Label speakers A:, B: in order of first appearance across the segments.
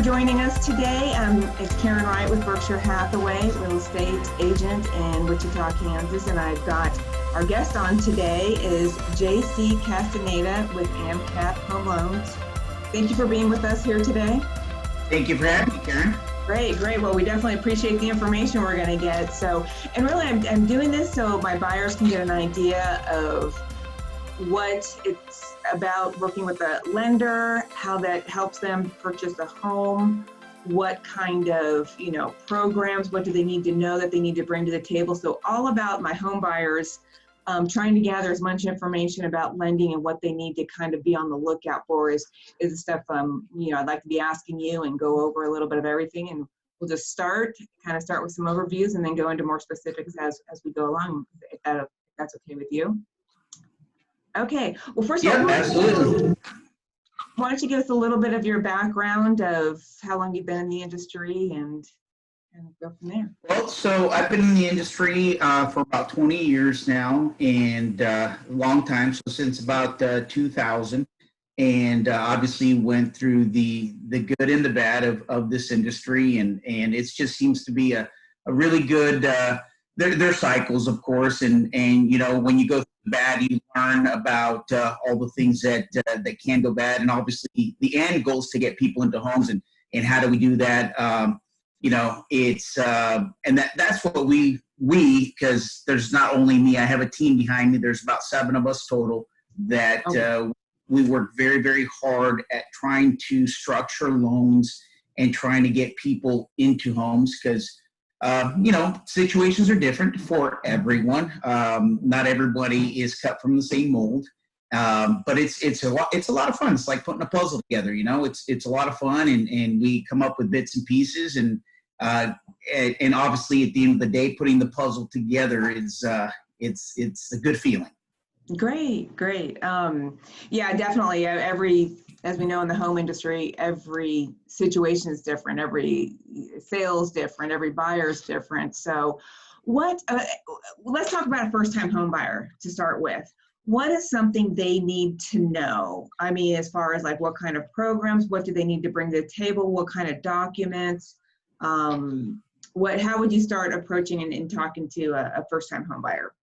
A: joining us today. It's Karen Wright with Berkshire Hathaway, real estate agent in Wichita, Kansas, and I've got our guest on today is JC Castaneda with AMCAP Home Loans. Thank you for being with us here today.
B: Thank you for having me, Karen.
A: Great. Well, we definitely appreciate the information we're going to get. So, and really, I'm doing this so my buyers can get an idea of what it's about working with a lender, how that helps them purchase a home, what kind of, programs, what do they need to know that they need to bring to the table. So all about my home buyers, trying to gather as much information about lending and what they need to kind of be on the lookout for is the stuff, I'd like to be asking you and go over a little bit of everything. And we'll just start with some overviews and then go into more specifics as we go along, if that's okay with you. Okay. Well, first of all,
B: absolutely.
A: Why don't you give us a little bit of your background of how long you've been in the industry and go from there.
B: Well, so I've been in the industry for about 20 years now, and long time, so since about 2000, and obviously went through the good and the bad of this industry, and it just seems to be a really good, there are cycles, of course, and when you go through the bad, you learn about all the things that can go bad, and obviously the end goal is to get people into homes, and how do we do that? It's and that's what we because there's not only me, I have a team behind me. There's about 7 of us total that we work very, very hard at trying to structure loans and trying to get people into homes because situations are different for everyone. Not everybody is cut from the same mold. But it's a lot of fun. It's like putting a puzzle together, it's a lot of fun, and we come up with bits and pieces, and obviously at the end of the day, putting the puzzle together is it's a good feeling.
A: Great. Yeah, definitely. As we know in the home industry, every situation is different. Every sale is different. Every buyer is different. So let's talk about a first-time home buyer to start with. What is something they need to know? I mean, as far as like what kind of programs, what do they need to bring to the table? What kind of documents? How would you start approaching and talking to a first-time home buyer?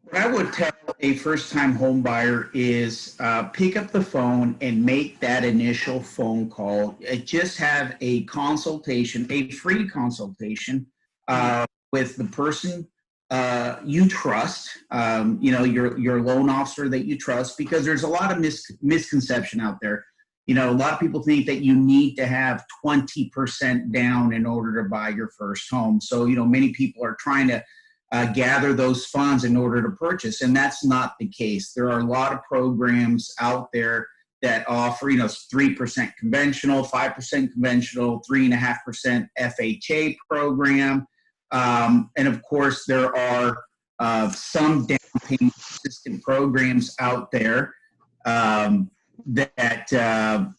B: What I would tell a first-time home buyer is pick up the phone and make that initial phone call. Just have a consultation, a free consultation with the person you trust, your loan officer that you trust, because there's a lot of misconception out there. A lot of people think that you need to have 20% down in order to buy your first home. So, many people are trying to gather those funds in order to purchase, and that's not the case. There are a lot of programs out there that offer, 3% conventional, 5% conventional, 3.5% FHA program. And of course, there are some down payment assistance programs out there that are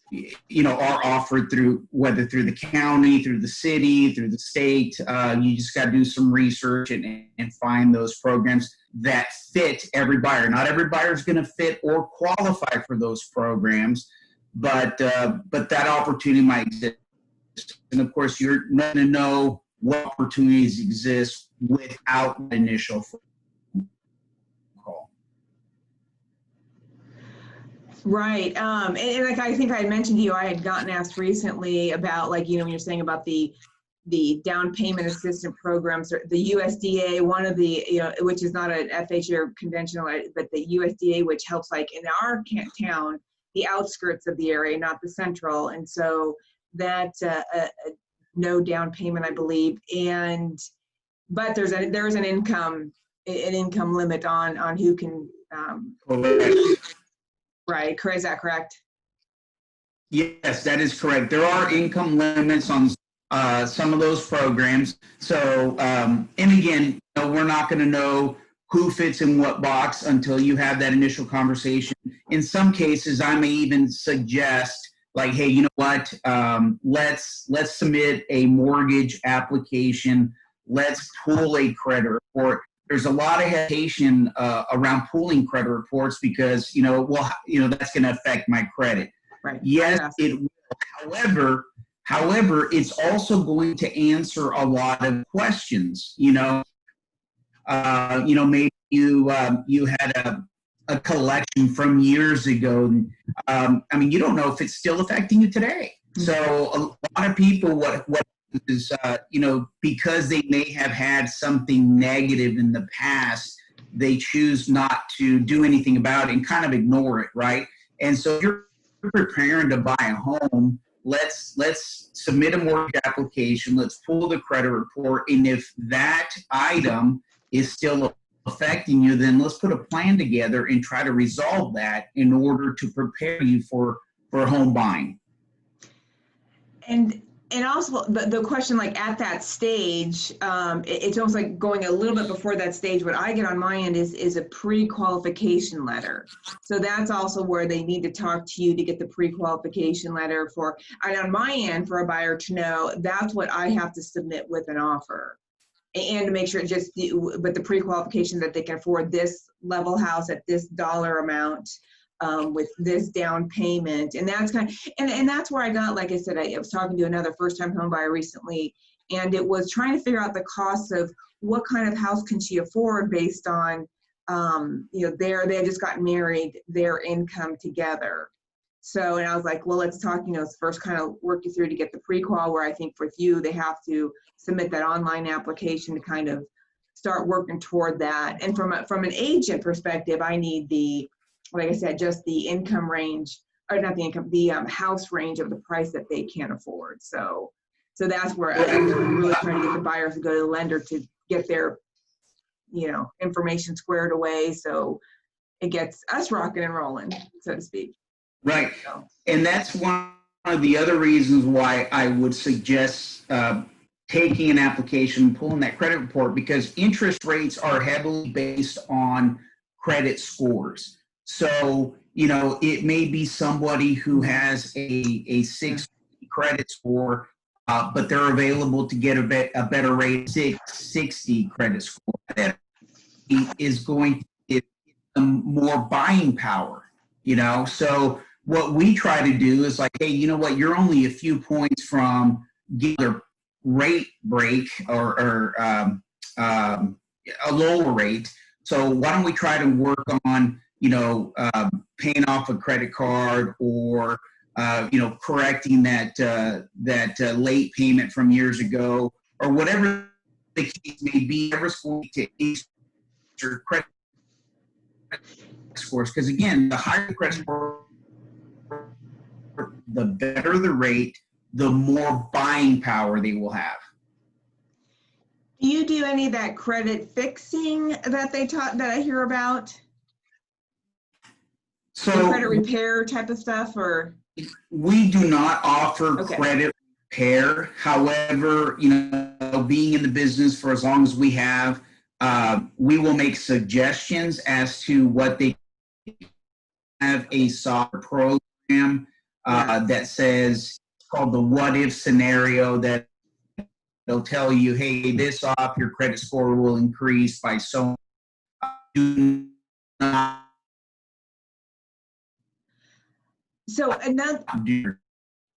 B: offered whether through the county, through the city, through the state. You just got to do some research and find those programs that fit every buyer. Not every buyer is going to fit or qualify for those programs, but that opportunity might exist. And of course, you're not going to know what opportunities exist without the initial phone call.
A: Right. And like I think I had mentioned to you, I had gotten asked recently about when you're saying about the down payment assistance programs, or the USDA, one of the, which is not an FHA or conventional, but the USDA, which helps like in our town, the outskirts of the area, not the central. And so that, no down payment, I believe, but there's an income limit on who can. Right, is that correct?
B: Yes, that is correct. There are income limits on some of those programs. So, and again, we're not going to know who fits in what box until you have that initial conversation. In some cases, I may even suggest, like, hey, you know what? Let's submit a mortgage application. Let's pull a credit report. There's a lot of hesitation around pulling credit reports because that's going to affect my credit.
A: Right.
B: Yes, it will. However, However, it's also going to answer a lot of questions. Maybe you had a collection from years ago. You don't know if it's still affecting you today. So a lot of people, what is, because they may have had something negative in the past, they choose not to do anything about it and kind of ignore it, right? And so if you're preparing to buy a home, let's submit a mortgage application, let's pull the credit report, and if that item is still affecting you, then let's put a plan together and try to resolve that in order to prepare you for home buying.
A: And also the question, like at that stage, it's almost like going a little bit before that stage. What I get on my end is a pre-qualification letter. So that's also where they need to talk to you to get the pre-qualification letter and on my end, for a buyer to know that's what I have to submit with an offer. And to make sure but the pre-qualification that they can afford this level house at this dollar amount, with this down payment. And that's and that's where I got, like I said, I was talking to another first-time home buyer recently, and it was trying to figure out the cost of what kind of house can she afford based on, they just got married, their income together. So, and I was like, well, let's talk, first kind of work you through to get the pre-qual, where I think with you, they have to submit that online application to kind of start working toward that. And from an agent perspective, I need like I said, just the income range, or not the income, the house range of the price that they can afford. So that's where I'm really trying to get the buyers to go to the lender to get their, information squared away, so it gets us rocking and rolling, so to speak.
B: Right. And that's one of the other reasons why I would suggest taking an application, pulling that credit report, because interest rates are heavily based on credit scores. So, it may be somebody who has a 6 credit score, but they're available to get a better rate, 660 credit score. That is going to give them more buying power, So what we try to do is like, hey, you know what? You're only a few points from getting a rate break or a lower rate. So why don't we try to work on paying off a credit card, or correcting that late payment from years ago, or whatever the case may be. Whatever's going to increase your credit scores, because again, the higher the credit score, the better the rate, the more buying power they will have.
A: Do you do any of that credit fixing that I hear about?
B: So
A: credit repair type of stuff, or?
B: We do not offer credit repair. However, being in the business for as long as we have, we will make suggestions as to what they have. A software program that says, it's called the what if scenario, that they'll tell you, hey, this off, your credit score will increase by so much.
A: So another,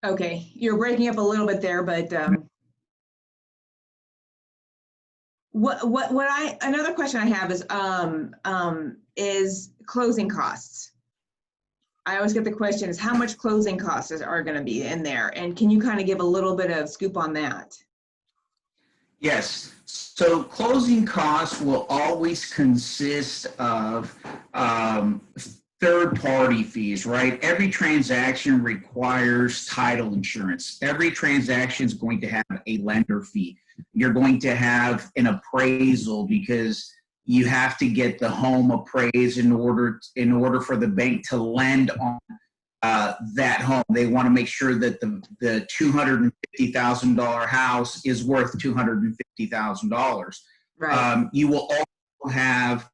A: okay, you're breaking up a little bit there, but another question I have is closing costs. I always get the question is how much closing costs are going to be in there, and can you kind of give a little bit of scoop on that?
B: Yes. So closing costs will always consist of third-party fees, right? Every transaction requires title insurance. Every transaction is going to have a lender fee. You're going to have an appraisal, because you have to get the home appraised in order for the bank to lend on that home. They want to make sure that the $250,000 house is worth $250,000.
A: Right.
B: You will also have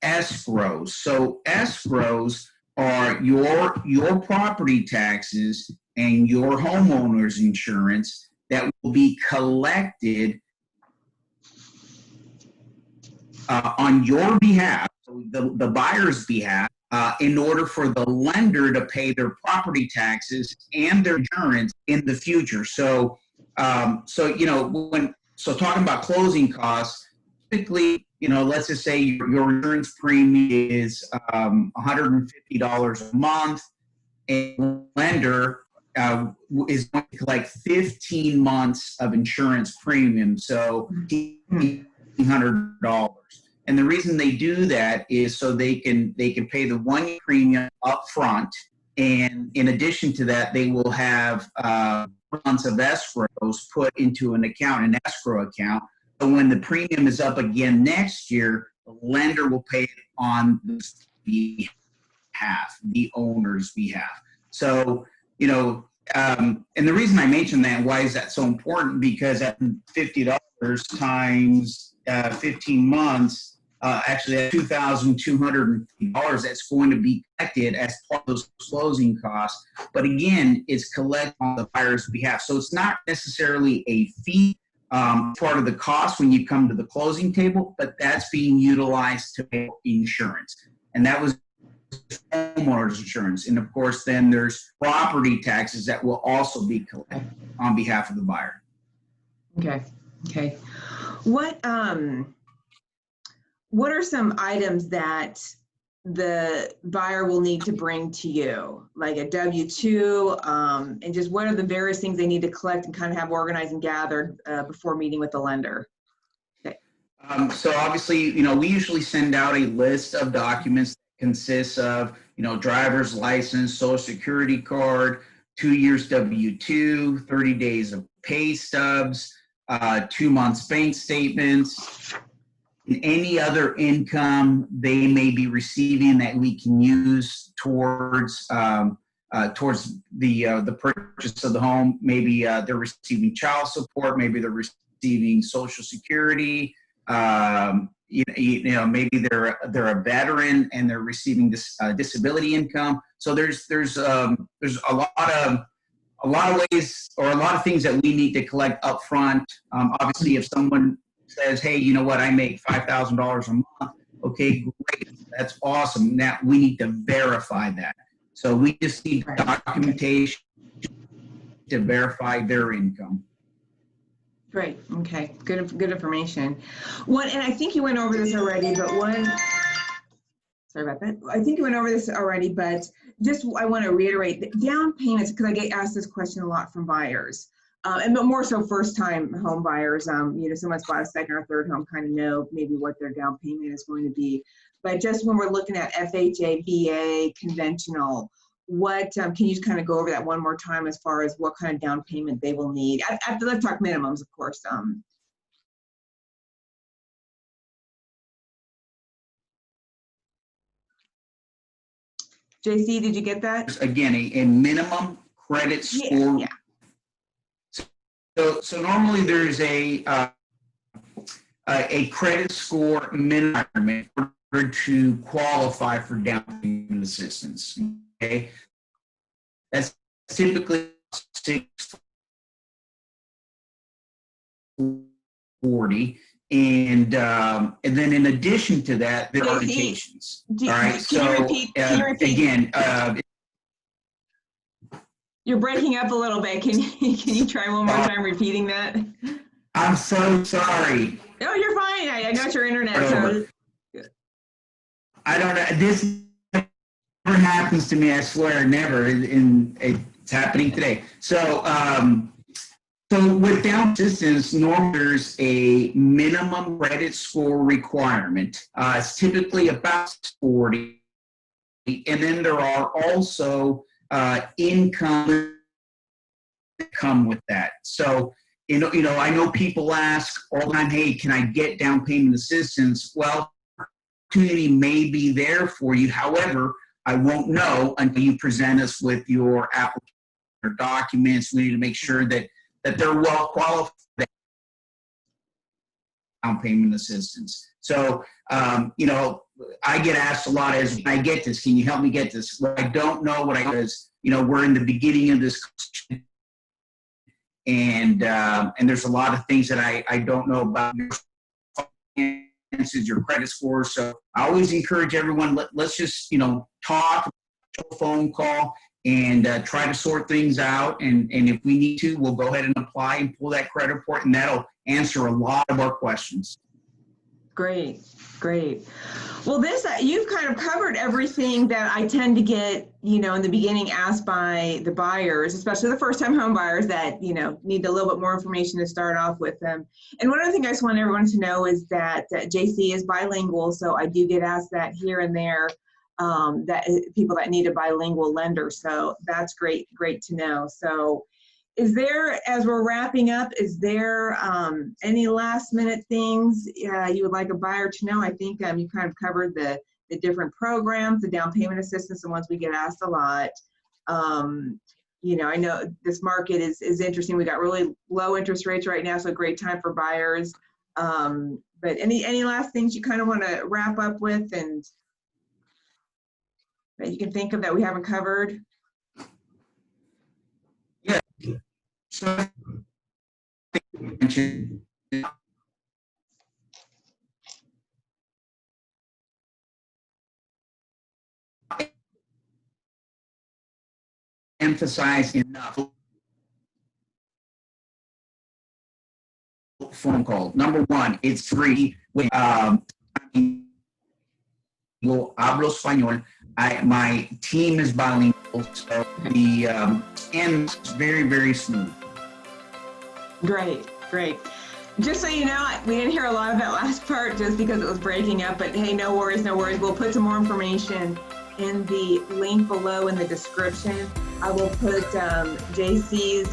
B: escrows. So escrows are your property taxes and your homeowner's insurance that will be collected on your behalf, so the buyer's behalf, in order for the lender to pay their property taxes and their insurance in the future. So, so talking about closing costs, typically, let's just say your insurance premium is $150 a month, and the lender is going to collect 15 months of insurance premium, so $1,500. And the reason they do that is so they can pay the 1 year premium up front, and in addition to that, they will have months of escrows put into an escrow account. So when the premium is up again next year, the lender will pay it on the behalf, the owner's behalf. So, and the reason I mentioned that, why is that so important? Because at $50 times 15 months, actually at $2,250, that's going to be collected as part of those closing costs. But again, it's collected on the buyer's behalf. So it's not necessarily a fee, part of the cost when you come to the closing table, but that's being utilized to pay insurance. And that was homeowners insurance. And of course, then there's property taxes that will also be collected on behalf of the buyer.
A: Okay. What are some items that the buyer will need to bring to you, like a W-2, and just what are the various things they need to collect and kind of have organized and gathered before meeting with the lender? Okay.
B: So obviously, we usually send out a list of documents that consists of, driver's license, social security card, 2 years W-2, 30 days of pay stubs, 2 months bank statements, and any other income they may be receiving that we can use towards the purchase of the home. Maybe they're receiving child support, maybe they're receiving Social Security. Maybe they're a veteran and they're receiving this disability income. So there's a lot of ways, or a lot of things that we need to collect up front. Obviously, if someone says, hey, you know what, I make $5,000 a month. Okay, great. That's awesome. Now we need to verify that. So we just need documentation to verify their income.
A: Great. Okay. Good information. And I think you went over this already, but sorry about that. I think you went over this already, but just I want to reiterate that down payments, because I get asked this question a lot from buyers. But more so first-time home buyers, someone's bought a second or third home, kind of know maybe what their down payment is going to be. But just when we're looking at FHA, VA, conventional, what can you just kind of go over that one more time as far as what kind of down payment they will need? Let's talk minimums, of course. JC, did you get that?
B: Again, a minimum credit score.
A: Yeah.
B: So normally there's a credit score minimum in order to qualify for down payment assistance. Okay, that's typically 640, and then in addition to that, there are vacations. All right, so again.
A: You're breaking up a little bit. Can you try one more time repeating that?
B: I'm so sorry.
A: No, you're fine. I got your internet. So.
B: I don't know. This never happens to me. I swear, never. It's happening today. So, so with down assistance, normally there's a minimum credit score requirement. It's typically about 40, and then there are also income come with that. So, I know people ask all the time, hey, can I get down payment assistance? Well, opportunity may be there for you. However, I won't know until you present us with your application or documents. We need to make sure that they're well qualified for down payment assistance. So, I get asked a lot as, I get this, can you help me get this? Well, I don't know what I is. We're in the beginning of this, and there's a lot of things that I don't know about your finances, your credit score. So I always encourage everyone, let's just, talk, phone call, and try to sort things out. And if we need to, we'll go ahead and apply and pull that credit report, and that'll answer a lot of our questions.
A: Great, great. Well, you've kind of covered everything that I tend to get, in the beginning asked by the buyers, especially the first-time home buyers that, need a little bit more information to start off with them. And one other thing I just want everyone to know is that JC is bilingual, so I do get asked that here and there, that people that need a bilingual lender. So that's great to know. So is there, as we're wrapping up, is there any last minute things you would like a buyer to know? I think you kind of covered the different programs, the down payment assistance, the ones we get asked a lot. I know this market is interesting. We got really low interest rates right now, so a great time for buyers. But any last things you kind of want to wrap up with and that you can think of that we haven't covered?
B: Yeah. So I think you mentioned emphasize enough phone call. Number one, it's free. Hablo español. My team is bilingual, so the end is very, very smooth.
A: Great. Just so you know, we didn't hear a lot of that last part just because it was breaking up, but hey, no worries. We'll put some more information in the link below in the description. I will put JC's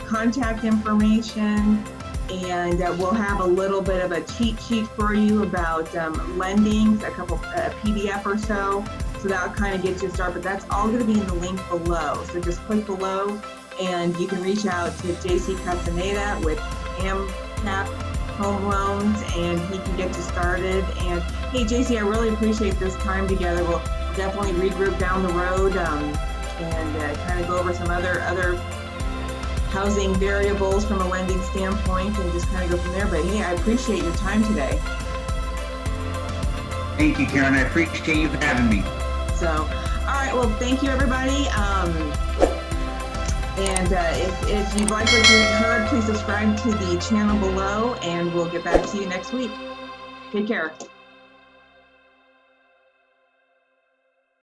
A: contact information, and we'll have a little bit of a cheat sheet for you about lending, a couple PDF or so. So that'll kind of get you started, but that's all going to be in the link below. So just click below and you can reach out to JC Castaneda with AMCAP Home Loans and he can get you started. And hey, JC, I really appreciate this time together. We'll definitely regroup down the road and kind of go over some other housing variables from a lending standpoint and just kind of go from there. But hey, I appreciate your time today.
B: Thank you, Karen. I appreciate you having me.
A: So, all right, well, thank you, everybody. And if you'd like what you heard, please subscribe to the channel below, and we'll get back to you next week. Take care.